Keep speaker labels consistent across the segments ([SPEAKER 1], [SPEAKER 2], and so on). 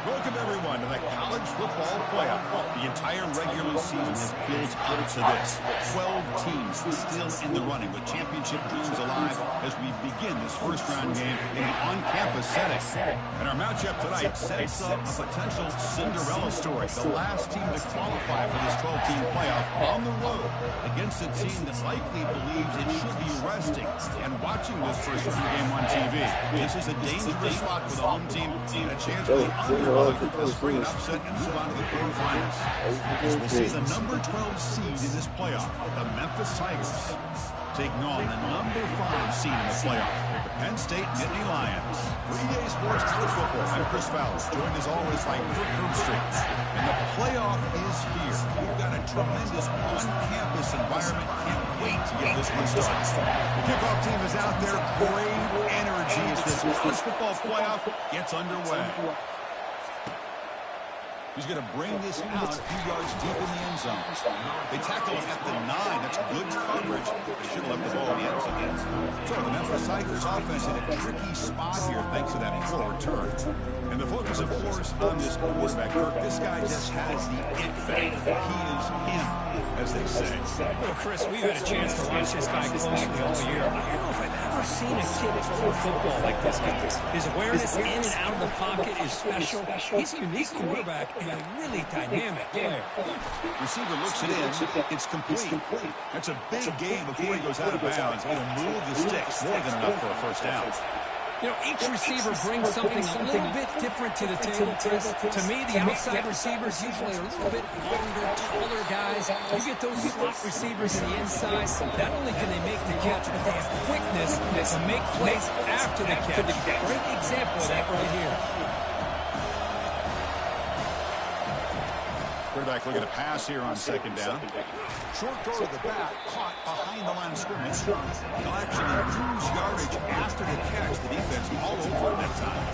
[SPEAKER 1] Welcome, everyone, to the college football playoff. The entire regular season has built up to this. 12 teams still in the running with championship dreams alive as we begin this first-round game in an on-campus setting. And our matchup tonight sets up a potential Cinderella story. The last team to qualify for this 12-team playoff on the road against a team that likely believes it should be resting and watching this first-round game on TV. This is a dangerous spot for the home team and a chance for the underdog to spring an upset and move on to the quarterfinals. We'll see the number 12 seed in this playoff, the Memphis Tigers, taking on the number 5 seed in the playoff, the Penn State Nittany Lions. 3-Day Sports College Football. I'm Chris Fowler, joined as always by Kirk Herbstreit. And the playoff is here. We've got a tremendous on-campus environment. Can't wait to get this one started. The kickoff team is out there. Great energy as this college football playoff gets underway. He's going to bring this out a few yards deep in the end zone. They tackle him at the 9. That's good coverage. They should have left the ball in the end zone. So the Memphis Tigers offense in a tricky spot here thanks to that poor return. And the focus, of course, on this quarterback, Kirk. This guy just has the it factor. He is him, as they say.
[SPEAKER 2] Well, Chris, we've had a chance to watch this guy closely all year. I don't know if I've ever seen a kid throw a football like this guy. His awareness in and out of the pocket is special. He's a unique quarterback and a really dynamic player.
[SPEAKER 1] Receiver looks it in. It's complete. That's a big gain before he goes out of bounds. It'll move the sticks more than enough for a first down.
[SPEAKER 2] You know, each receiver brings something a little bit different to the table, Chris. To me, the outside receivers usually are a little bit longer, taller guys. You get those slot receivers in the inside. Not only can they make the catch, but they have quickness to make plays after the catch. Great example of that right here.
[SPEAKER 1] Quarterback looking to pass here on second down. Short throw to the back, caught behind the line of scrimmage. He'll actually lose yardage after the catch. The defense all over it that time.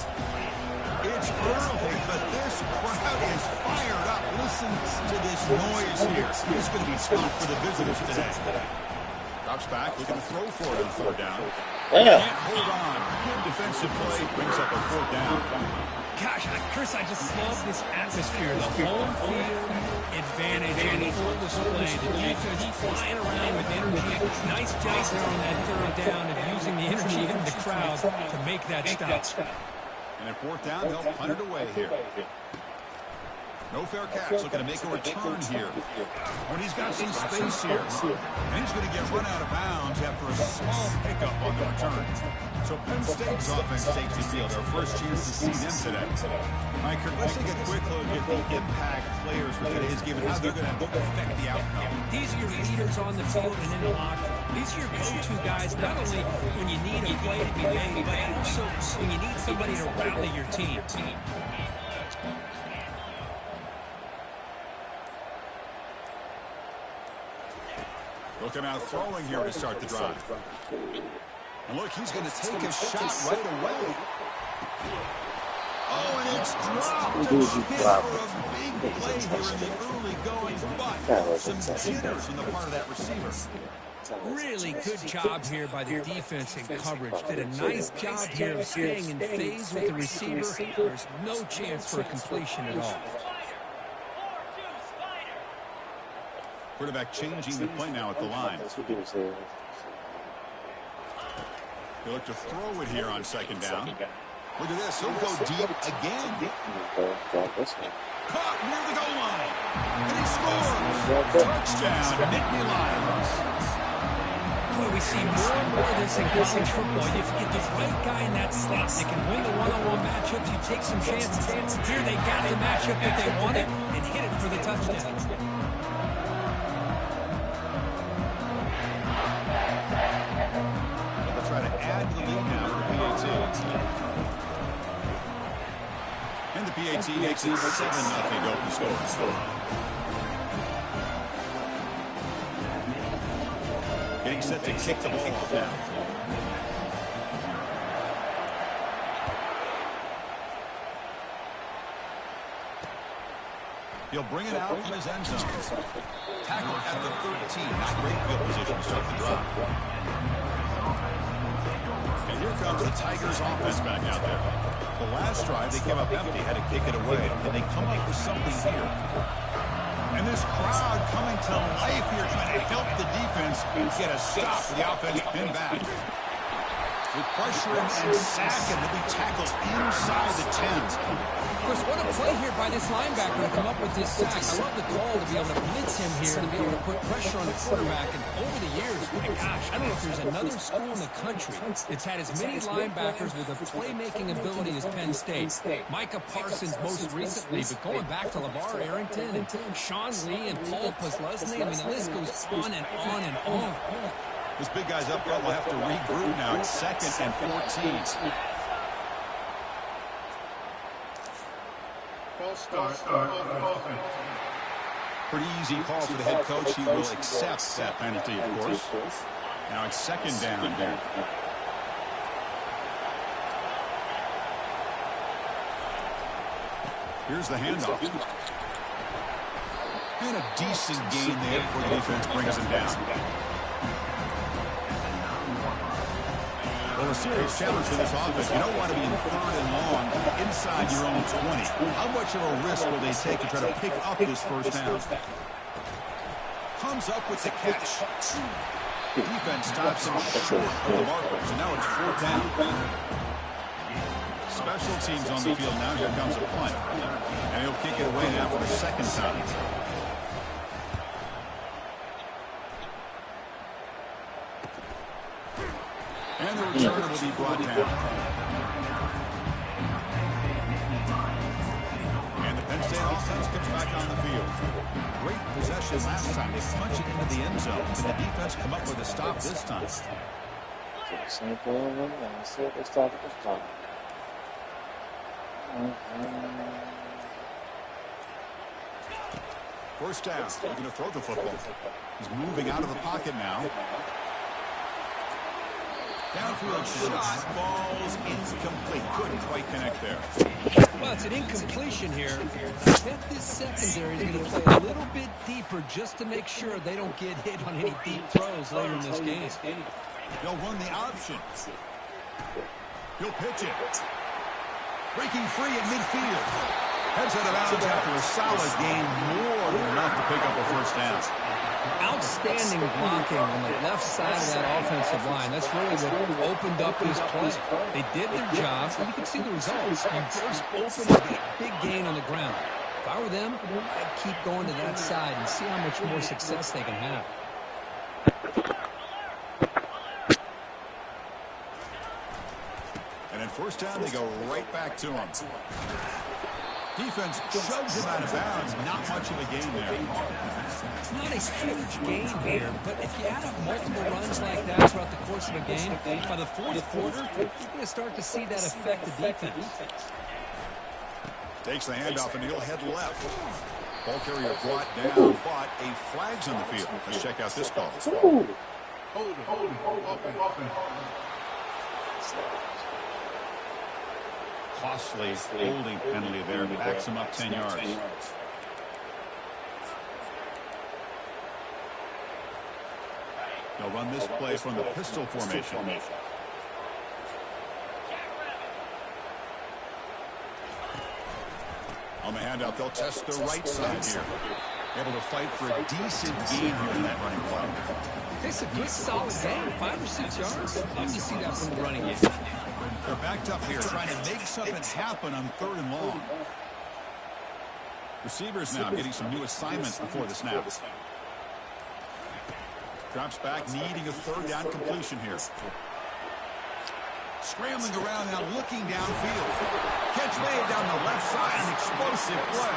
[SPEAKER 1] It's early, but this crowd is fired up. Listen to this noise here. It's going to be tough for the visitors today. Drops back, looking to throw for it on third down. Can't hold on. Good defensive play, brings up a fourth down.
[SPEAKER 2] Gosh, Chris, I just love this atmosphere. The home field advantage in full display. The defense flying around with energy. Nice job there on that third down of using the energy from the crowd to make that stop.
[SPEAKER 1] And at fourth down, they'll punt it away here. No fair catch, looking to make a return here. When he's got some space here. And he's going to get run out of bounds after a small pickup on the return. So Penn State's offense takes the field. Our first chance to see them today. Mike, let's take a quick look at the impact players for today's game and how they're going to affect the outcome.
[SPEAKER 2] These are your leaders on the field and in the locker room. These are your go-to guys, not only when you need a play to be made, but also when you need somebody to rally your team.
[SPEAKER 1] Looking out throwing here to start the drive. And look, he's going to take a shot right away. Oh, and it's dropped. For a big play here in the early going, but some jitters on the part of that receiver.
[SPEAKER 2] Really good job here by the defense in coverage. Did a nice job here of staying in phase with the receiver. There's no chance for a completion at all.
[SPEAKER 1] Quarterback changing the play now at the line. They look to throw it here on second down. Look at this. He'll go deep again. Caught near the goal line. And he scores. Touchdown, Nittany Lions.
[SPEAKER 2] Boy, we see more and more of this in college football. If you get the right guy in that slot, they can win the one-on-one matchups. You take some chances. Here they got the matchup that they wanted and hit it for the touchdown.
[SPEAKER 1] Add to the lead now for the PAT. And the PAT makes it 7-0 open score. Getting set to kick the ball off now. He'll bring it out from his end zone. Tackle at the 13. Not great field position to start the drive. And here here comes the Tigers offense back out there. The last drive, they came up empty, had to kick it away, and they come up with something here. And this crowd coming to life here, trying to help the defense get a stop for the offense pin back. We pressure him and sack him, and we tackle inside the 10.
[SPEAKER 2] Of course, what a play here by this linebacker to come up with this sack. I love the call to be able to blitz him here, to be able to put pressure on the quarterback. And over the years, my gosh, I don't know if there's another school in the country that's had as many linebackers with a playmaking ability as Penn State. Micah Parsons most recently, but going back to LeVar Arrington and Sean Lee and Paul Posluszny, I mean, the list goes on and on and on.
[SPEAKER 1] This big guy's up front will have to regroup now. It's 2nd and 14. Pretty easy call for the head coach. He will accept that penalty, of course. Now it's 2nd down here. Here's the handoff. And a decent gain there before the defense brings him down. Well, a serious challenge for this offense. You don't want to be in 3rd and long inside your own 20. How much of a risk will they take to try to pick up this first down? Comes up with the catch. Defense stops him short of the marker. So now it's 4th down. Special teams on the field now. Here comes a punt. And he'll kick it away now for the 2nd time. And the returner will be brought down. And the Penn State offense gets back on the field. Great possession last time. They punch it into the end zone. Can the defense come up with a stop this time? First down. He's going to throw the football. He's moving out of the pocket now. Downfield shot, falls incomplete. Couldn't quite connect there.
[SPEAKER 2] Well, it's an incompletion here. I bet this secondary is going to play a little bit deeper just to make sure they don't get hit on any deep throws later in this game.
[SPEAKER 1] They'll run the option. He'll pitch it. Breaking free at midfield. Heads out of bounds after a solid game, more than enough to pick up a first down.
[SPEAKER 2] Outstanding blocking on the left side of that offensive line. That's really what opened up this play. They did their job, and you can see the results. You burst open and get a big gain on the ground. If I were them, I'd keep going to that side and see how much more success they can have.
[SPEAKER 1] And at first down, they go right back to him. Defense shoves him out of bounds. Not much of a gain there.
[SPEAKER 2] It's not a huge gain here, but if you add up multiple runs like that throughout the course of a game, by the 4th quarter, you're going to start to see that affect the defense.
[SPEAKER 1] Takes the handoff, and he'll head left. Ball carrier brought down, but a flag's on the field. Let's check out this call.
[SPEAKER 3] Hold it.
[SPEAKER 1] Costly holding penalty there. Backs him up 10 yards. They'll run this play from the pistol formation. On the handout, they'll test the right side here. Able to fight for a decent gain here in that running play.
[SPEAKER 2] It's a good, solid game, 5 or 6 yards. Love to see that from the running game.
[SPEAKER 1] They're backed up here, trying to make something happen on 3rd and long. Receivers now getting some new assignments before the snap. Drops back, needing a 3rd down completion here. Scrambling around now, looking downfield. Catch made down the left side, an explosive play.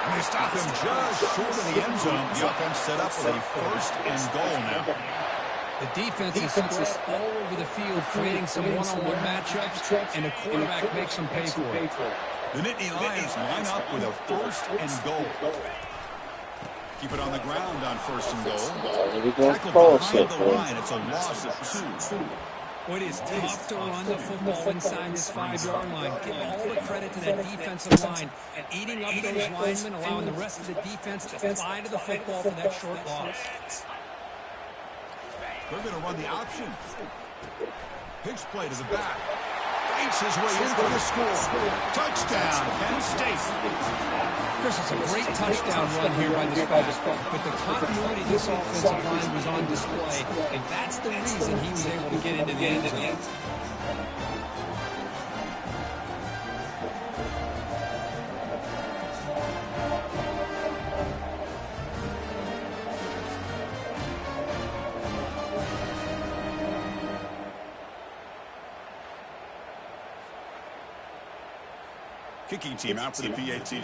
[SPEAKER 1] And they stop him just short of the end zone. The offense set up with a 1st and goal now.
[SPEAKER 2] The defense is spread all over the field, creating some one-on-one matchups, and the quarterback makes them pay for it.
[SPEAKER 1] The Nittany Lions line up with a 1st and goal. Keep it on the ground on 1st and goal. Tackled behind the line. It's a loss of 2.
[SPEAKER 2] Well, it is tough to run the football inside this 5-yard line. Give all the credit to that defensive line, eating up those linemen, allowing the rest of the defense to fly to the football for that short loss.
[SPEAKER 1] They're going to run the option. Pitch play to the back. Fights his way in for the score. Touchdown, Penn State.
[SPEAKER 2] Chris, it's a great touchdown run here by this back, but the continuity of this offensive line was on display, and that's the reason he was able to get into the end zone.
[SPEAKER 1] Kicking team out for the PAT try.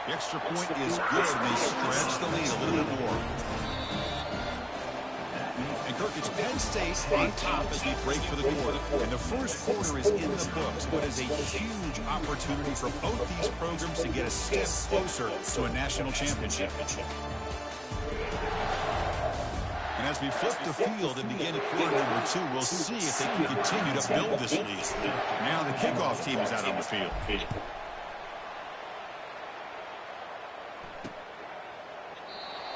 [SPEAKER 1] The extra point is good, and they stretch the lead a little bit more. And Kirk, it's Penn State on top as we break for the quarter. And the first quarter is in the books, but is a huge opportunity for both these programs to get a step closer to a national championship. And as we flip the field and begin quarter number 2, we'll see if they can continue to build this lead. Now the kickoff team is out on the field.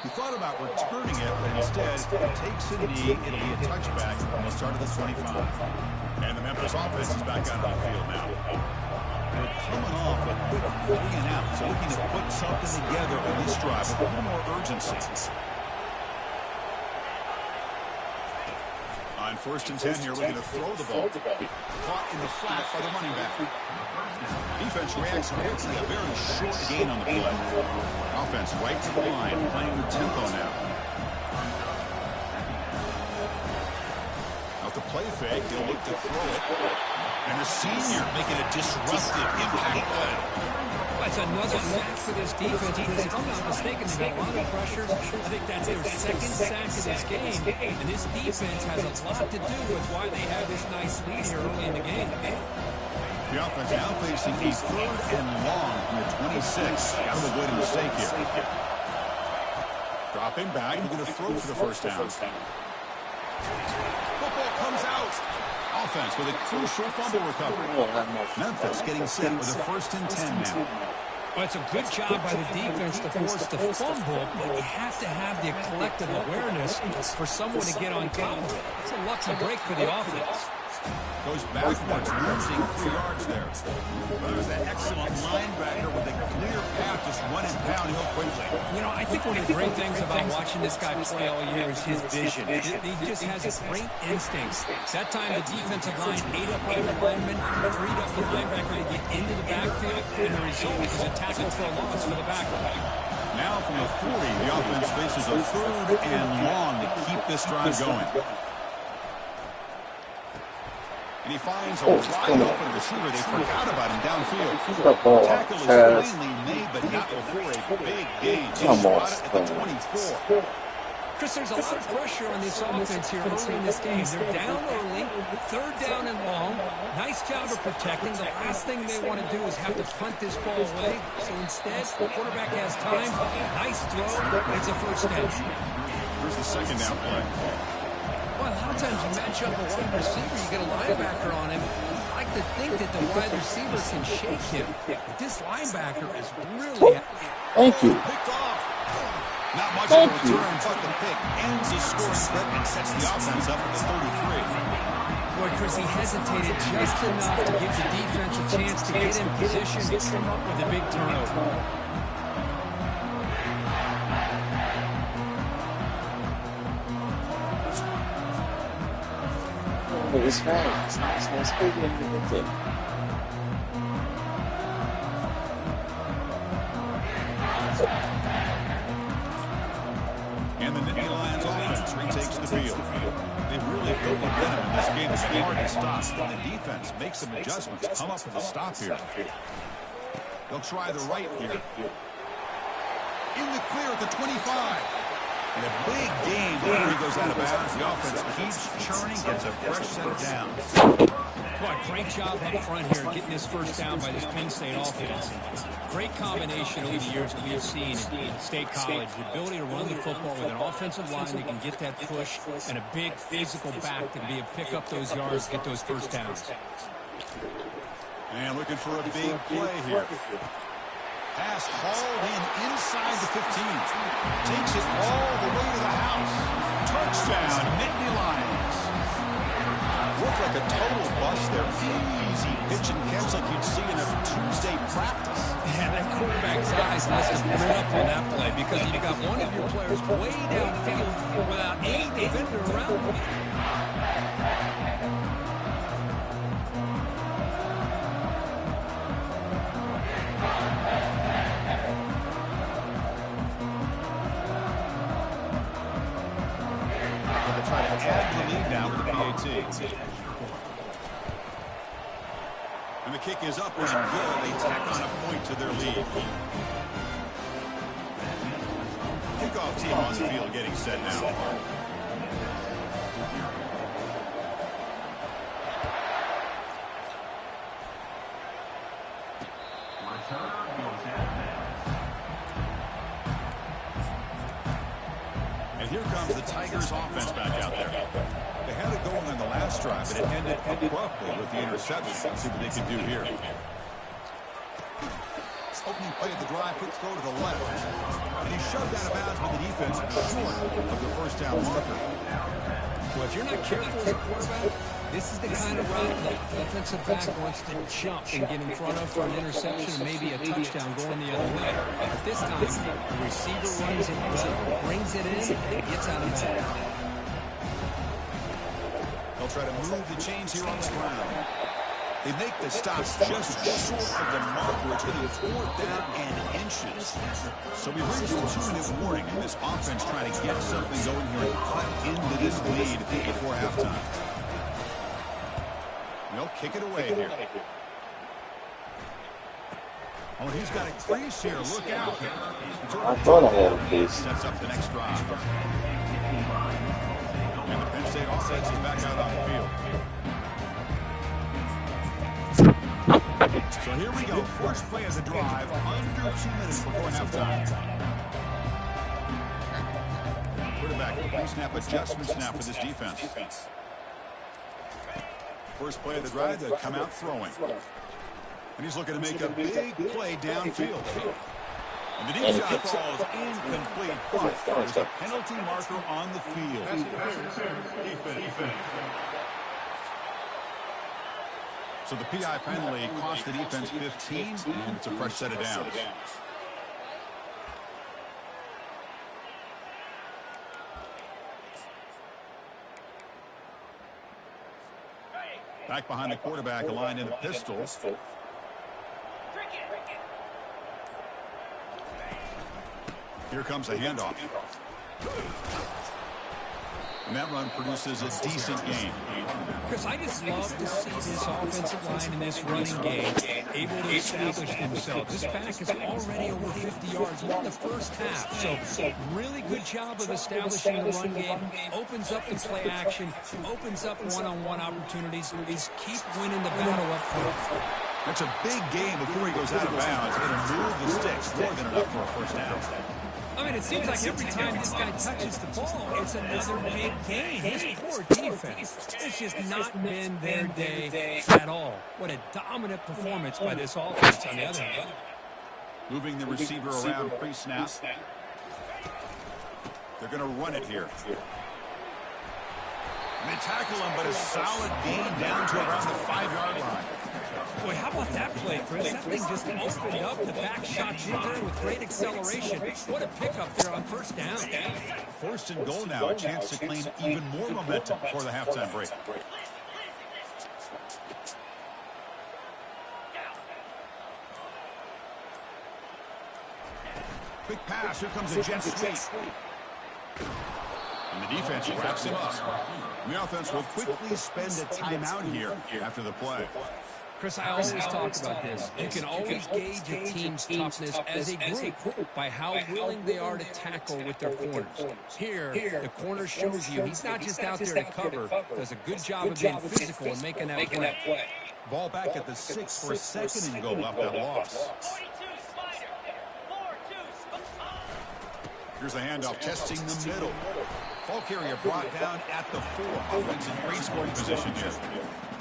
[SPEAKER 1] He thought about returning it, but instead takes a knee. It'll be a touchback, and they'll start at the 25. And the Memphis offense is back out on the field now. They're coming off a quick 3 and out, so looking to put something together on this drive with a little more urgency. On 1st and 10 here, looking to throw the ball. Caught in the flat by the running back. Defense reacts quickly, a very short gain on the play. Offense right to the line, playing with tempo now. Off the play fake, they'll look to throw it. And the senior making a disruptive impact play.
[SPEAKER 2] That's another sack for this defense. If I'm not mistaken, they've got a lot of pressure. I think that's their second sack of this game. And this defense has a lot to do with why they have this nice lead here early in the game.
[SPEAKER 1] The offense now facing a 3rd and long from the 26. Got to avoid a mistake here. Dropping back, he's going to throw for the first down. Football comes out. Offense with a crucial fumble recovery. Memphis getting set with a 1st and 10 now.
[SPEAKER 2] Well, it's a good job by the defense to force the fumble, but you have to have the collective awareness for someone to get on top of it. It's a lucky break for the offense.
[SPEAKER 1] Goes backwards, losing 3 yards there. But there's that excellent linebacker with a clear path, just running downhill quickly.
[SPEAKER 2] You know, I think one of the great things about watching this guy play all year is his vision. He just has a great instinct. That time the defensive line ate up all the linemen, freed up the linebacker to get into the backfield, and the result is a tackle for a loss for the backfield.
[SPEAKER 1] Now from the 40, the offense faces a 3rd and long to keep this drive going. And he finds a wide open receiver. They forgot about him downfield. Tackle is plainly made, but not before a big gain. He's spotted at the 24.
[SPEAKER 2] Chris, there's a lot of pressure on this offense here early in this game. They're down early, 3rd down and long. Nice job of protecting. The last thing they want to do is have to punt this ball away. So instead, the quarterback has time. Nice throw. It's a 1st down.
[SPEAKER 1] Here's the 2nd down play.
[SPEAKER 2] Well, a lot of times you match up a wide receiver, you get a linebacker on him. I like to think that the wide receiver can shake him. But this linebacker is really...
[SPEAKER 4] Thank you.
[SPEAKER 1] Picked off. Not much of a return, but the pick ends the scoring threat and sets the offense up at the 33.
[SPEAKER 2] Boy, Chris, he hesitated just enough to give the defense a chance to get in position to come up with a big turnover.
[SPEAKER 4] It's fast. It's big and
[SPEAKER 1] And the Nittany Lions offense retakes the field. They've really built momentum in this game. It's hard to stop. And the defense makes some adjustments. Come up with a stop here. They'll try the right here. In the clear at the 25. And a big gain before he goes out of bounds. The offense keeps churning, gets a fresh set of downs.
[SPEAKER 2] Boy, great job up front here getting this 1st down by this Penn State offense. Great combination over the years that we have seen in State College. The ability to run the football with an offensive line that can get that push and a big physical back to be able to pick up those yards, get those 1st downs.
[SPEAKER 1] And looking for a big play here. Pass hauled in inside the 15. Takes it all the way to the house. Touchdown, Nittany Lions. Looked like a total bust there. Easy pitch and catch like you'd see in a Tuesday practice.
[SPEAKER 2] Yeah, that quarterback's eyes must have lit up on that play because you've got one of your players way downfield without any defender around him.
[SPEAKER 1] They'll try to add the lead now with the PAT. And the kick is up and good. They tack on a point to their lead. Kickoff team on the field getting set now. And here comes the Tigers offense back out there. They had it going on the last drive, but it ended abruptly with the interception. Let's see what they can do here. Opening play of the drive, quick throw to the left. And he shoved out of bounds with the defense short of the first down marker.
[SPEAKER 2] Well, if you're not careful as a quarterback, this is the kind of route the defensive back wants to jump and get in front of for an interception and maybe a touchdown going the other way. But this time, the receiver runs it well, brings it in, and gets out of bounds.
[SPEAKER 1] They'll try to move the chains here on the ground. They make the stop just short of the marker. It's getting 4th down and inches. So we reached the 2-minute warning, and this offense trying to get something going here and cut into this lead before halftime. They'll kick it away here. Oh, he's got a crease here. Look out.
[SPEAKER 4] I thought I had a piece.
[SPEAKER 1] Sets up the next drive. And the Penn State offense is back out on the field. So here we go. First play of the drive. Under 2 minutes before halftime. Quarterback pre-snap adjustments now for this defense. First play of the drive, they come out throwing. And he's looking to make a big play downfield. And the deep shot falls incomplete, but there's a penalty marker on the field. Defense. So the PI penalty cost the defense 15, and it's a fresh set of downs. Back behind the quarterback, aligned in the pistol. Here comes a handoff. And that run produces a decent gain.
[SPEAKER 2] Chris, I just love to see this offensive line in this running game able to establish themselves. This back is already over 50 yards in the first half. So really good job of establishing the run game. Opens up the play action. Opens up one-on-one opportunities. Keep winning the battle up front.
[SPEAKER 1] That's a big game before he goes out of bounds. It'll move the sticks more than enough for a first down.
[SPEAKER 2] I mean, it seems like every time this guy touches the ball, it's another big game. His poor defense, it's just not been their day at all. What a dominant performance by this offense on the other hand.
[SPEAKER 1] Moving the receiver around pre-snap. They're going to run it here. And they tackle him, but a solid gain down to around the 5-yard line.
[SPEAKER 2] Boy, how about that play, Chris? That thing just opened up. The back shot in there with great acceleration. What a pickup there on first down.
[SPEAKER 1] First and goal now, a chance to claim even more momentum before the halftime break. Quick pass, here comes a jet sweep. And the defense wraps him up. And the offense will quickly spend a timeout here after the play.
[SPEAKER 2] Chris, I always talk about this. You can always gauge a team's toughness as a group by how willing they are to tackle with their corners. Here, the corner shows you he's not just out there to cover, does a good job of being physical and making that play.
[SPEAKER 1] Ball back at the 6 for a second and goal off that loss. Here's the handoff, testing the middle. Ball carrier brought down at the 4. Offense in great scoring position here.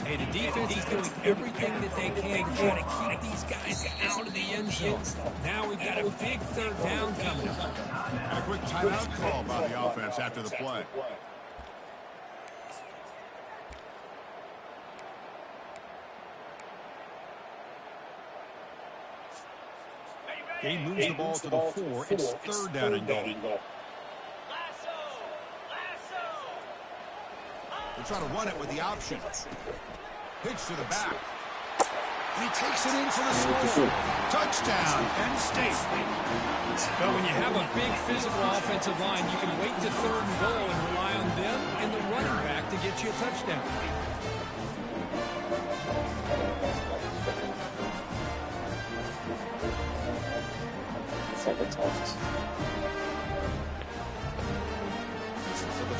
[SPEAKER 2] Hey, the defense is doing everything that they can to try to keep these guys out of the end zone. Now we've got a big third down coming up.
[SPEAKER 1] And a quick timeout call by the offense after the play. Game moves the ball to the 4. It's third down and goal. They're trying to run it with the option. Pitch to the back. And he takes it in for the score. Touchdown, Penn State.
[SPEAKER 2] But when you have a big physical offensive line, you can wait to third and goal and rely on them and the running back to get you a touchdown.
[SPEAKER 1] So they'll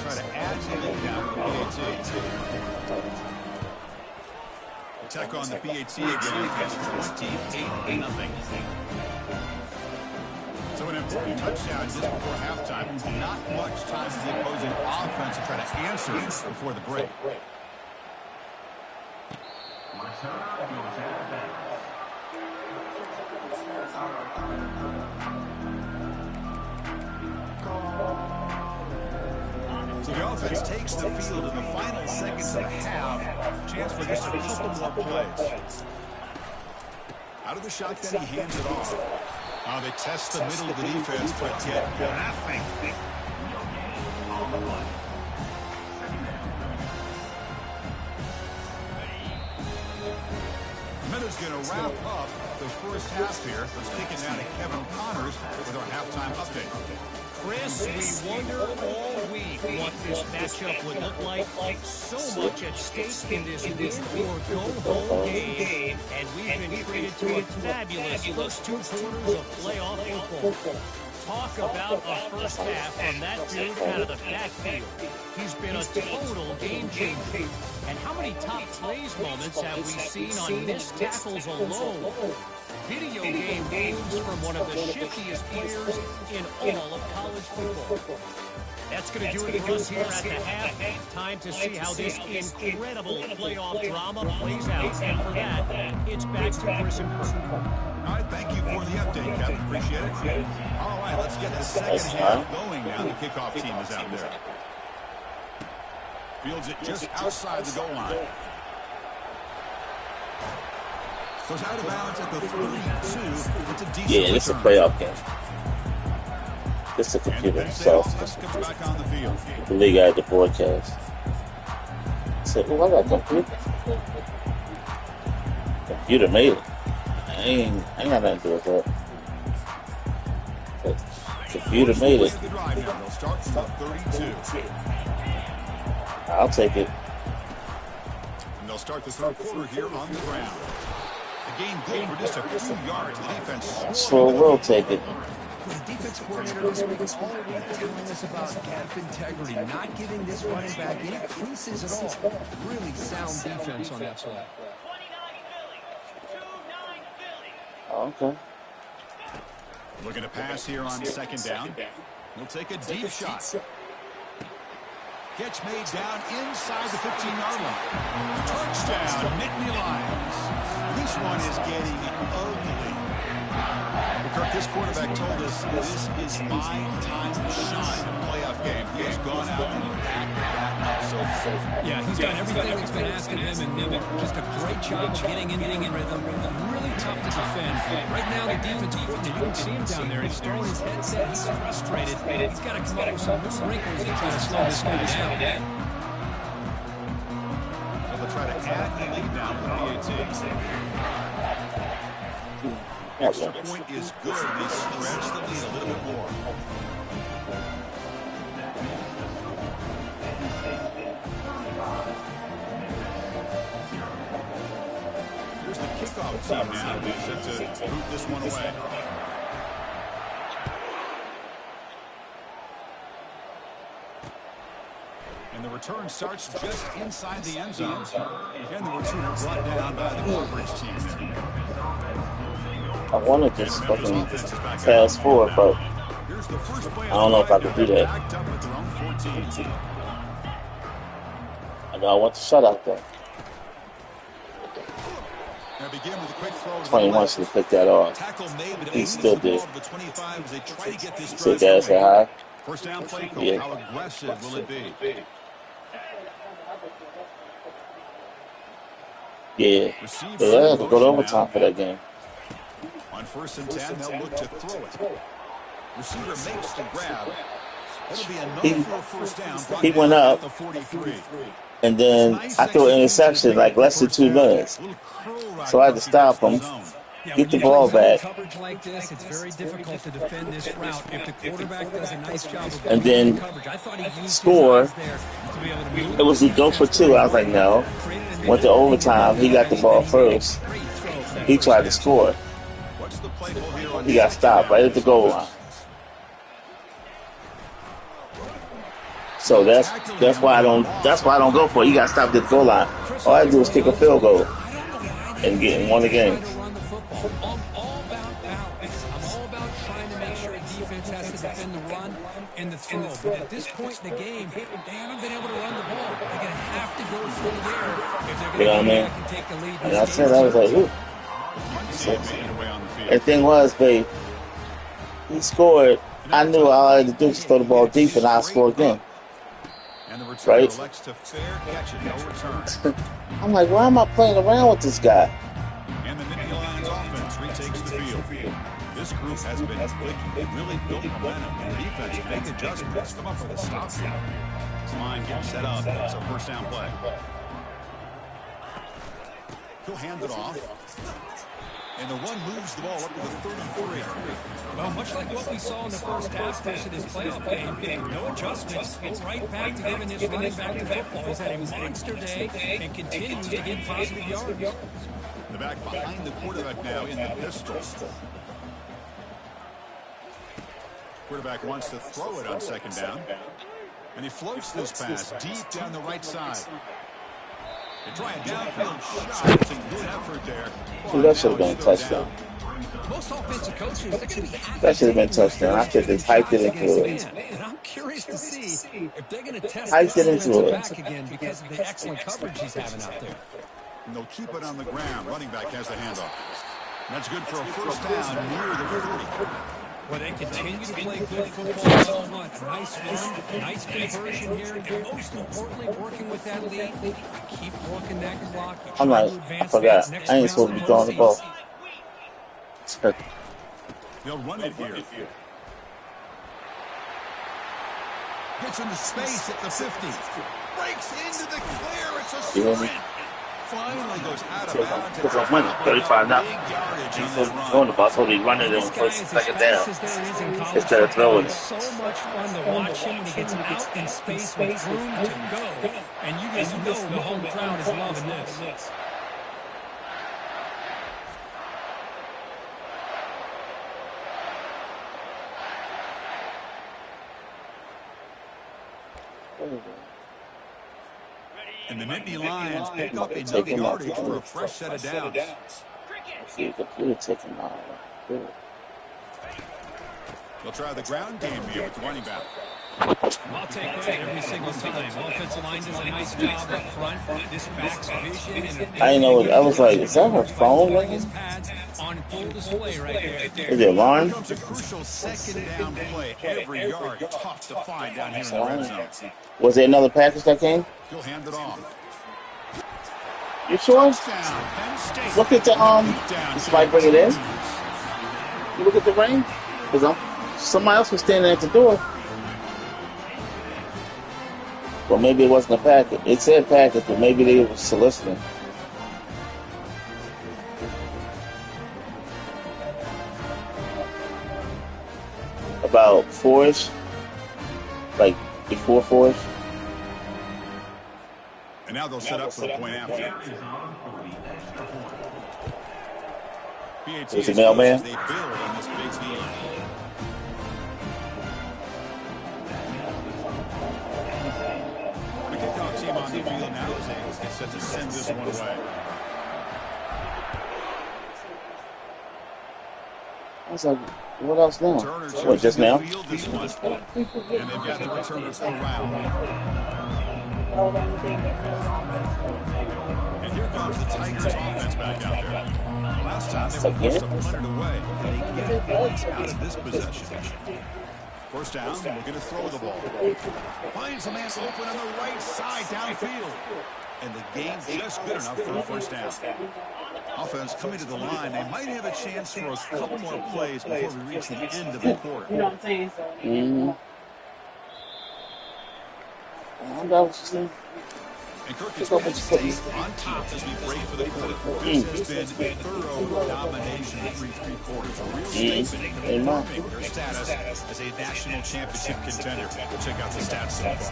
[SPEAKER 1] try to add the lead now with the PAT. Attack on the PAT again. It's 28-0. So an important touchdown just before halftime. Not much time for the opposing offense to try to answer before the break. So the offense takes the field in the final seconds of the half. Chance for just a couple more plays. Out of the shotgun, he hands it off. They test the middle of the defense, but get nothing. Minutes going to wrap up the first half here. Let's kick it down to Kevin Connors with our halftime update.
[SPEAKER 5] Chris, we wonder all week what this matchup would look like. So much at stake in this win-or-go-home game, and we've been treated to a fabulous first 2 quarters of playoff football. Talk about a first half from that dude out of the backfield. He's been a total game changer. And how many top plays moments have we seen on missed tackles alone? Video game moves from one of the shiftiest players in all of college football. That's going to do it for us here at the half. Time to see how this incredible playoff drama plays out. And for that, it's back to Chris and Kirk.
[SPEAKER 1] All right, thank you for the update, Kevin. Appreciate it. All right, let's get the second half going now. The kickoff team is out there. Fields it just outside the goal line. Goes out of bounds at the 32. It's a decent
[SPEAKER 6] yeah, it's a playoff game. It's a computer himself. The league had the broadcast. I said, oh, I got computer. Computer made it. I ain't got nothing to do with that. But computer made it. I'll take it.
[SPEAKER 1] And they'll start the third quarter here on the ground. The game goal for just a few yards. The defense
[SPEAKER 6] sure will take it.
[SPEAKER 2] The defense coordinator this week is already telling us about gap integrity, not giving this running back any creases at all. Really sound defense on that play.
[SPEAKER 6] Okay.
[SPEAKER 1] Looking to pass here on second down. He'll take a deep shot. Catch made down inside the 15-yard line. Touchdown, Nittany Lions. This one is getting ugly. Kirk, this quarterback told us this is my time to shine in a playoff game. He has gone out and backed that up so far.
[SPEAKER 2] Yeah, he's done everything that's been asked of him, and just a great job of getting in rhythm. Really tough to defend. Right now, the defense, you can see him down there. He's throwing his headset. He's frustrated. He's got to come up with some new wrinkles to try to slow this guy down.
[SPEAKER 1] So they'll try to add the lead now with the PAT. Extra point is good. They stretch the lead a little bit more. Here's the kickoff team now. They're set to root this one away. And the return starts just inside the end zone. And the return brought down by the coverage team there.
[SPEAKER 6] I want to just fucking fast forward, but I don't know if I can do that. I know I want the shutout though.
[SPEAKER 1] Now begin with a quick throw to the
[SPEAKER 6] 21
[SPEAKER 1] left.
[SPEAKER 6] should have picked that off.
[SPEAKER 1] Tackle made, but it
[SPEAKER 6] He
[SPEAKER 1] moves
[SPEAKER 6] still
[SPEAKER 1] the
[SPEAKER 6] did.
[SPEAKER 1] ball to the 25 as they try to get this
[SPEAKER 6] You
[SPEAKER 1] drive
[SPEAKER 6] said that's
[SPEAKER 1] going.
[SPEAKER 6] high?
[SPEAKER 1] First down play call.
[SPEAKER 6] Yeah.
[SPEAKER 1] How aggressive will it be?
[SPEAKER 6] Yeah.
[SPEAKER 1] Receiver
[SPEAKER 6] They had to go to
[SPEAKER 1] motion
[SPEAKER 6] overtime
[SPEAKER 1] now.
[SPEAKER 6] for that game.
[SPEAKER 1] On 1st and 10, they'll look to throw it. Receiver makes the grab. That'll be enough for a first down. Brought
[SPEAKER 6] He went
[SPEAKER 1] down
[SPEAKER 6] up.
[SPEAKER 1] at the 43.
[SPEAKER 6] And then I threw an interception like less than 2 minutes. So I had to stop him,
[SPEAKER 2] Yeah,
[SPEAKER 6] get
[SPEAKER 2] when
[SPEAKER 6] the
[SPEAKER 2] you
[SPEAKER 6] ball
[SPEAKER 2] play zone
[SPEAKER 6] back,
[SPEAKER 2] coverage like this, it's very difficult to defend this route if the quarterback does a nice job of
[SPEAKER 6] and
[SPEAKER 2] blocking
[SPEAKER 6] then
[SPEAKER 2] coverage. I thought he used
[SPEAKER 6] score.
[SPEAKER 2] his eyes there to be able to move
[SPEAKER 6] It was a go for 2. I was like, no. Went to overtime. He got the ball first. He tried to score.
[SPEAKER 1] What's the play call here on
[SPEAKER 6] He got stopped right at the goal line. So that's why I don't go for it. You got stopped at the goal line. All I do is kick a field goal and get one of the games.
[SPEAKER 2] I'm all about balance. I'm all about trying to make sure a defense has to defend the run and the throw. But at this point in the game, they haven't been able to run the ball. They're going to have to go through the air if they're going to go back and take the lead.
[SPEAKER 6] And I said, I was like, ooh. The thing was, babe, he scored. I knew all I had to do was throw the ball deep and I'll score again.
[SPEAKER 1] And the returner
[SPEAKER 6] right?
[SPEAKER 1] elects to fair catch it, no return.
[SPEAKER 6] I'm like, why am I playing around with this guy?
[SPEAKER 1] And the Nittany Lions offense retakes the field. This group has been clicking. They really built momentum. And the defense make adjustments. Come up with a stop here. This line gets set up. It's a first down play. He'll hand it off. And the run moves the ball up to the 33.
[SPEAKER 2] Well, much like what we saw in the first half versus this playoff game, no adjustments. It's right back to giving this running back to football. He's had a monster day and continues to get positive yards.
[SPEAKER 1] The back behind the quarterback now in the pistol. Quarterback wants to throw it on second down. And he floats this pass deep down the right side. They try a downfield shot. It's a good effort there.
[SPEAKER 6] Dude, that should have been a touchdown.
[SPEAKER 2] Most offensive coaches, they're going to be happy.
[SPEAKER 6] That should have been a touchdown. I could have hyped it into it.
[SPEAKER 2] And I'm curious to see if they're going to test
[SPEAKER 6] Hyped
[SPEAKER 2] this
[SPEAKER 6] it into
[SPEAKER 2] defensive
[SPEAKER 6] it.
[SPEAKER 2] back again because of the excellent coverage he's having out there.
[SPEAKER 1] And they'll keep it on the ground. Running back has the handoff. And that's good for a first down near the 40.
[SPEAKER 2] Well, they continue to play good football up front. Nice run, nice conversion here, and most importantly, working with that lead. You keep working that clock. You
[SPEAKER 6] I'm
[SPEAKER 2] try
[SPEAKER 6] like,
[SPEAKER 2] to
[SPEAKER 6] I
[SPEAKER 2] advance
[SPEAKER 6] forgot.
[SPEAKER 2] that next
[SPEAKER 6] I ain't
[SPEAKER 2] round
[SPEAKER 6] supposed to be
[SPEAKER 2] of
[SPEAKER 6] throwing the ball.
[SPEAKER 2] postseason.
[SPEAKER 1] They'll run it here. Gets into space at the 50. Breaks into the clear. It's a
[SPEAKER 6] You hear me?
[SPEAKER 1] sprint. Finally goes out of bounds.
[SPEAKER 6] Because I'm winning 35 now.
[SPEAKER 1] Big yardage
[SPEAKER 6] He's
[SPEAKER 1] on
[SPEAKER 6] supposed
[SPEAKER 1] this
[SPEAKER 6] to be
[SPEAKER 1] run.
[SPEAKER 6] throwing the ball, so he's running it
[SPEAKER 2] This
[SPEAKER 6] on
[SPEAKER 2] guy
[SPEAKER 6] first
[SPEAKER 2] is
[SPEAKER 6] and
[SPEAKER 2] as
[SPEAKER 6] second
[SPEAKER 2] fast
[SPEAKER 6] down.
[SPEAKER 2] as there is in college
[SPEAKER 6] Instead of
[SPEAKER 2] football.
[SPEAKER 6] throwing
[SPEAKER 2] It's
[SPEAKER 6] it.
[SPEAKER 2] so much fun to watch him when he gets out in space with room to go. And you just know the home crowd is loving this.
[SPEAKER 1] And the Nittany Lions pick up enough
[SPEAKER 6] Take him out.
[SPEAKER 1] yardage for a fresh set of downs.
[SPEAKER 6] See, the computer taking my good.
[SPEAKER 1] They'll try the ground game here with the running back.
[SPEAKER 2] I'll take that every single time. Offensive line does a nice job up front. This back's vision and
[SPEAKER 6] I didn't know. I was like, is that her phone?
[SPEAKER 2] his pads on full display right there.
[SPEAKER 6] Is it alarm?
[SPEAKER 1] Becomes a crucial second down play. Every yard tough to find down here in the red zone.
[SPEAKER 6] Was there another package that came?
[SPEAKER 1] He'll hand it off.
[SPEAKER 6] You sure?
[SPEAKER 1] Touchdown, Penn State.
[SPEAKER 6] Look at the Did somebody bring it in? You look at the ring? Because somebody else was standing at the door. Well, maybe it wasn't a packet. It said packet, but maybe they were soliciting. About 4-ish. Like before 4-ish.
[SPEAKER 1] And now they'll set up for the point after.
[SPEAKER 6] Is it mailman?
[SPEAKER 1] They build on this big lead. The kickoff team on the field now is set to send this one away.
[SPEAKER 6] I was like, what else now?
[SPEAKER 1] Turner
[SPEAKER 6] What, just now?
[SPEAKER 1] field this one. And they've got the returners around. And here comes the Titans offense back out there. The last time they were forced to punt it away. Can they get points out of this possession? First down, looking to throw the ball. Finds a man open on the right side downfield. And the game just good enough for a first down. Offense coming to the line. They might have a chance for a couple more plays before we reach the end of the quarter.
[SPEAKER 4] You know what I'm saying? So,
[SPEAKER 1] And Kirk is going to stay on top as we break for the quarter. This has been thorough domination through three quarters. A real statement confirming their status as a national championship contender. We'll check out the stats so far.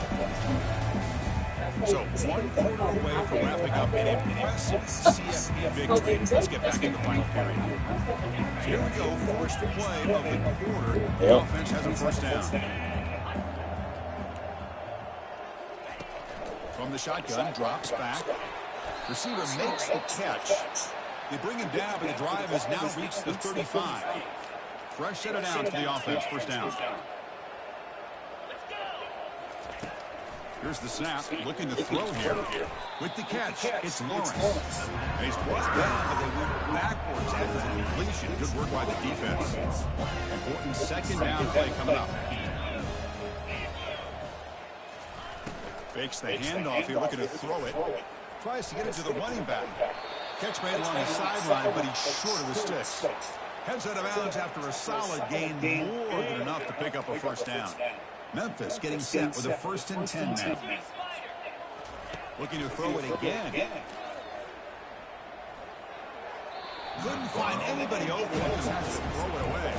[SPEAKER 1] So, 1 quarter away from wrapping up an impressive CFP victory. Let's get back in the final period. So here we go, first play of the quarter. The offense has a first down. From the shotgun, drops back. Receiver makes the catch. They bring him down, but the drive has now reached the 35. Fresh set of downs for the offense, first down. Here's the snap, looking to throw here. With the catch, it's Lawrence. And he's brought down, but they went backwards after the completion. Good work by the defense. Important second down play coming up. Fakes the handoff here, looking to throw it. Tries to get it to the running back. Catch made along the sideline, but he's short of the sticks. Heads out of bounds after a solid gain, more than enough to pick up a first down. Memphis getting set with a 1st and 10 now. Looking to throw it again. Couldn't find anybody open. Just has to throw it away.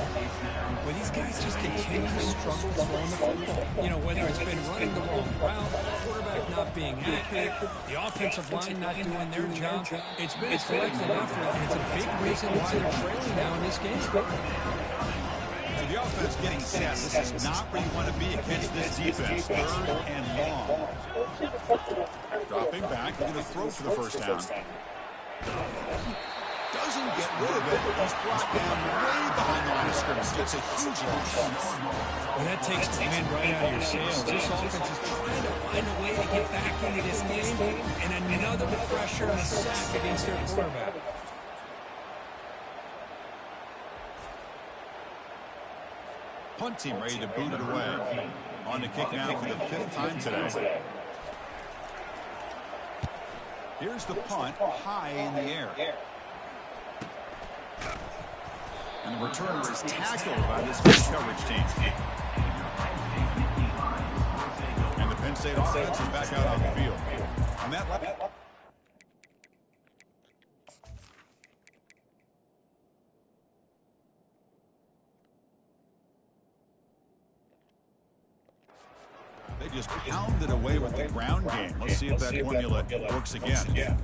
[SPEAKER 2] Well, these guys just continue to struggle throwing the football. You know, whether it's been running the wrong route, quarterback not being accurate, the offensive line not doing their job. It's been a collective effort, and it's a big reason why they're trailing now in this game.
[SPEAKER 1] So the offense getting set. This is not where you want to be against this defense. 3rd and long. Dropping back, looking to throw for the first down. Doesn't get rid of it. He's brought down way behind the line of scrimmage. Gets a huge loss.
[SPEAKER 2] Well, that takes the wind right out of your sails. This offense is trying to find a way to get back into this game, and another pressure and a sack against their quarterback.
[SPEAKER 1] Punt team ready to boot it away. On the kick now for the 5th time today. Here's the punt, high in the air. And the returner is tackled by this good coverage team. And the Penn State offense is back out on the field. On that left. They just pounded away with the ground game. Let's see if that formula works again.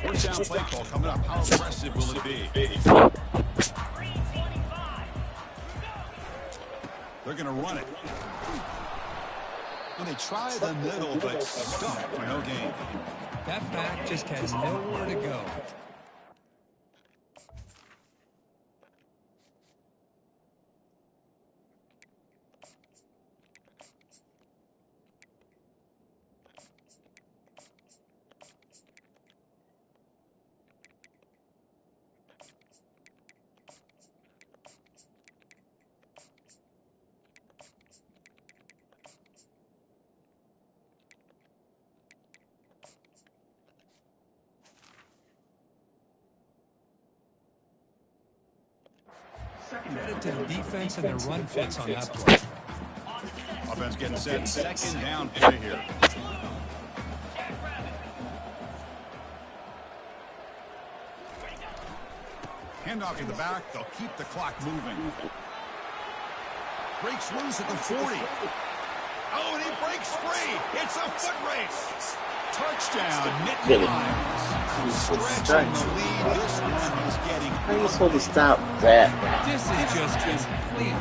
[SPEAKER 1] First down play call coming up. How aggressive will it be? They're going to run it. And they try the middle, but stuck for no gain.
[SPEAKER 2] That back just has nowhere to go. Credit to the defense and their run fits on that play.
[SPEAKER 1] Offense getting set. Second down play here. Handoff in the back. They'll keep the clock moving. Breaks loose at the 40. Oh, and he breaks free. It's a foot race. Touchdown, Nittany Lions. Stretching the lead. This one is getting.
[SPEAKER 6] How are you supposed to stop that?
[SPEAKER 2] This is just complete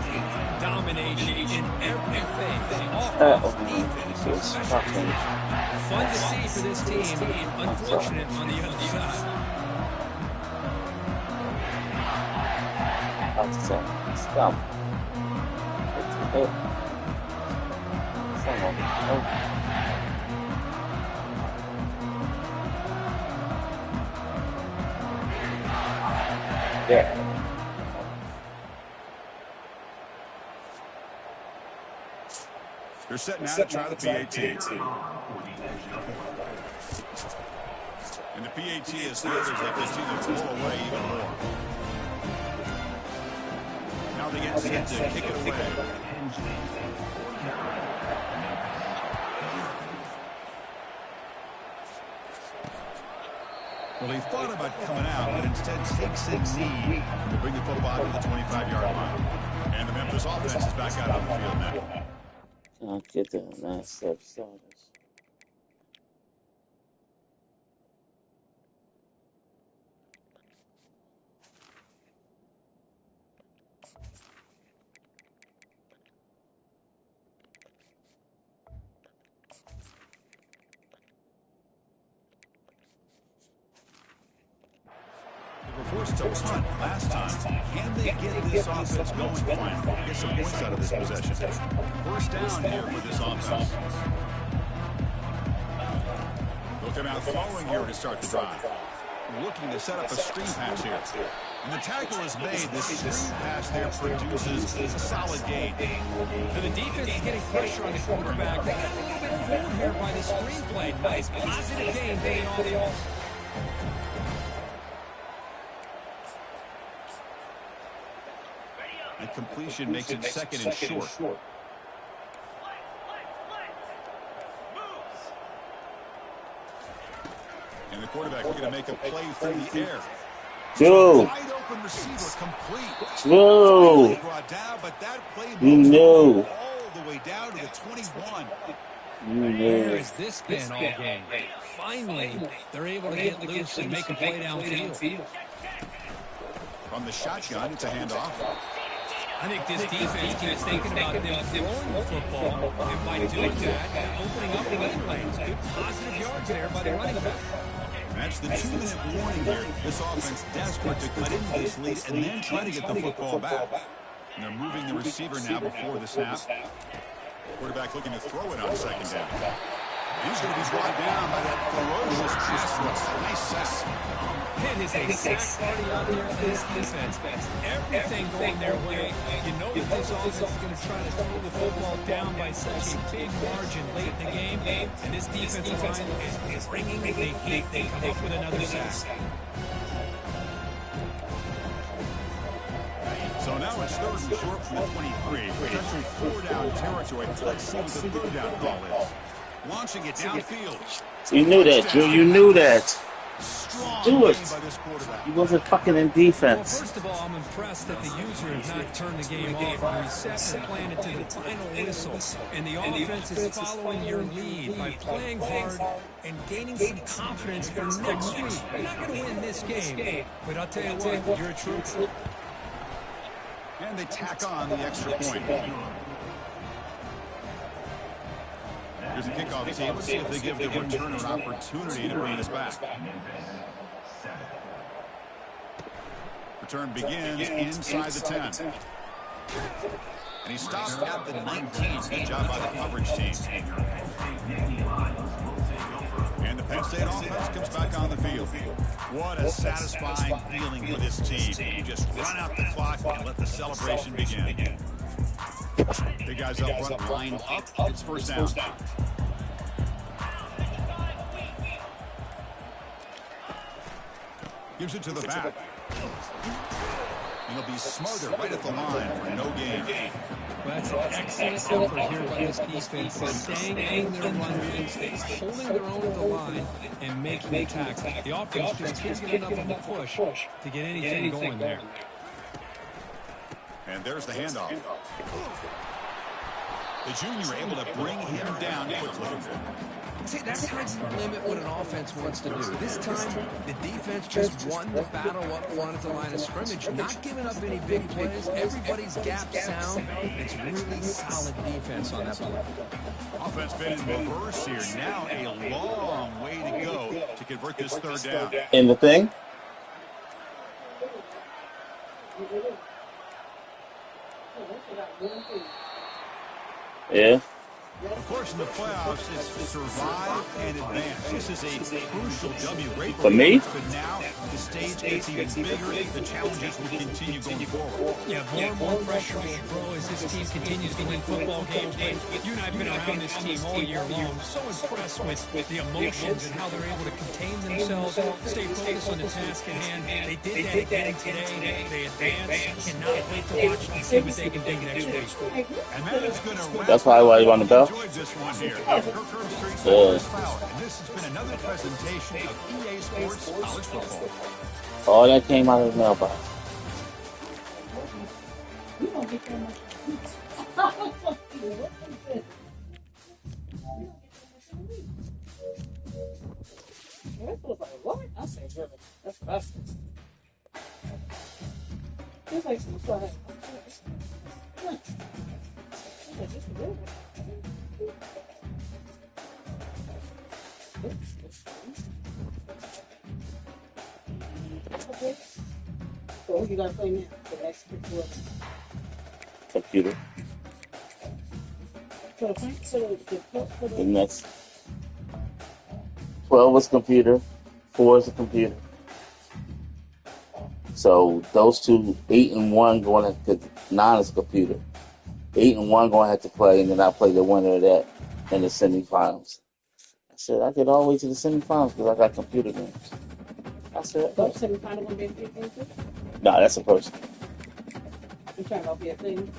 [SPEAKER 2] domination in every phase. Offense, defense, special. Fun to see for this team. Unfortunate on the other side.
[SPEAKER 6] Stop.
[SPEAKER 4] Yeah.
[SPEAKER 1] They're setting out to try the PAT. And the PAT is good as they continue to pull away even more. Now they get set to kick it away. Well, he thought about coming out, but instead takes a knee to bring the football to the 25-yard line. And the Memphis offense is back out on the field now.
[SPEAKER 6] I'll get that last step starters.
[SPEAKER 1] They were forced to punt last time. Can they get this offense going finally? Get some points out of this possession. First down here for this offense. They'll come out throwing here to start the drive. Looking to set up a screen pass here. And the tackle is made. This screen pass there produces a solid gain.
[SPEAKER 2] So the defense is getting pressure on the quarterback. They got a little bit fooled here by the screenplay. Nice positive gain for the offense.
[SPEAKER 1] And completion makes it second and short. And the quarterback looking to make a play through the air.
[SPEAKER 6] Joe.
[SPEAKER 1] Wide open receiver complete.
[SPEAKER 6] Joe.
[SPEAKER 1] Brought down, but that play
[SPEAKER 6] You know.
[SPEAKER 1] all the way down to the 21.
[SPEAKER 2] Where has this been all game? Finally, they're able to get loose and make a play downfield.
[SPEAKER 1] From the shotgun, it's a handoff.
[SPEAKER 2] I think this defense keeps thinking about them throwing the football, and by doing that, opening up run lanes. Good positive yards there by the running back.
[SPEAKER 1] That's the 2-minute warning here. This offense desperate to cut into this lead and then try to get the football back. And they're moving the receiver now before the snap. Quarterback looking to throw it on second down. He's going to be brought down by that ferocious pass rush. Nice sack.
[SPEAKER 2] It is a sack party out there for this defense. Everything going their way. You know that this offense is going to try to throw the football down by such a big margin late in the game. And this defensive line is bringing the heat. They come up with another sack.
[SPEAKER 1] So now it's third and short from the 23. Potentially four-down territory. Let's see what the third down call is. Launching it downfield.
[SPEAKER 6] You knew that, Drew. You knew that. Do it.
[SPEAKER 1] By this quarterback.
[SPEAKER 6] He wasn't fucking in
[SPEAKER 2] Well,
[SPEAKER 6] defense.
[SPEAKER 2] first of all, I'm impressed that the user has not turned the game off. The reception playing it to the final whistle. And the offense is following your lead by playing hard and gaining some confidence for next week. You're not going to win this game, but I'll tell you what, you're a trooper.
[SPEAKER 1] And they tack on the extra point. Here's the kickoff team. Let's see if they give the returner an opportunity to bring us back. Return begins inside the 10. And he stopped at the 19. Good job by the coverage team. And the Penn State offense comes back on the field. What a satisfying feeling for this team. You just run out the clock and let the celebration begin. Big guys up front, lined up. It's first down. Gives it to the back. And he'll be smothered right at the line for no gain.
[SPEAKER 2] Well, that's an excellent effort here by this defense. Staying in their run lanes, holding their own at the line, and making the tackle. The offense just can't get enough of a push to get anything going there.
[SPEAKER 1] And there's the handoff. The junior able to bring him down quickly.
[SPEAKER 2] See, that's how you limit what an offense wants to do. This time, the defense just won the battle up front at the line of scrimmage, not giving up any big plays. Everybody's gap sound. It's really solid defense on that play.
[SPEAKER 1] Offense been in reverse here. Now a long way to go to convert this third down.
[SPEAKER 6] In the thing? Yeah.
[SPEAKER 1] Of course, in the playoffs, it's survive and advance. This is a crucial W. Great
[SPEAKER 6] For me?
[SPEAKER 1] but now the stage gets even bigger. The challenges will continue going forward.
[SPEAKER 2] Yeah, more and more pressure will grow as this team continues to win football games. But you and I have been around this team all year long. So impressed with the emotions and how they're able to contain themselves, stay focused on the task at hand. They did that again today. They advanced. Cannot wait to watch and see what they can do next week.
[SPEAKER 1] And that is going to wrap
[SPEAKER 6] That's probably why you want the bell?
[SPEAKER 1] enjoyed this one here. Kirk Herbstreit's
[SPEAKER 6] Yeah.
[SPEAKER 1] Chris Fowler. And this has been another presentation of EA Sports College Football.
[SPEAKER 6] All that came out of the mailbox.
[SPEAKER 7] I say, really, that's what I said. It's like, I'm sorry. Okay. So what you gotta play now? The next quarter.
[SPEAKER 6] Computer.
[SPEAKER 7] So
[SPEAKER 6] The next 12 is computer, 4 is a computer. So those two, 8 and 1, going to 9 is a computer. 8 and 1 going to have to play, and then I play the winner of that in the semifinals. I said I get all the way to the semifinals because I got computer games. I said,
[SPEAKER 7] Those semifinal one be a big thing too?
[SPEAKER 6] no, that's a person.
[SPEAKER 7] I'm trying to be a thing.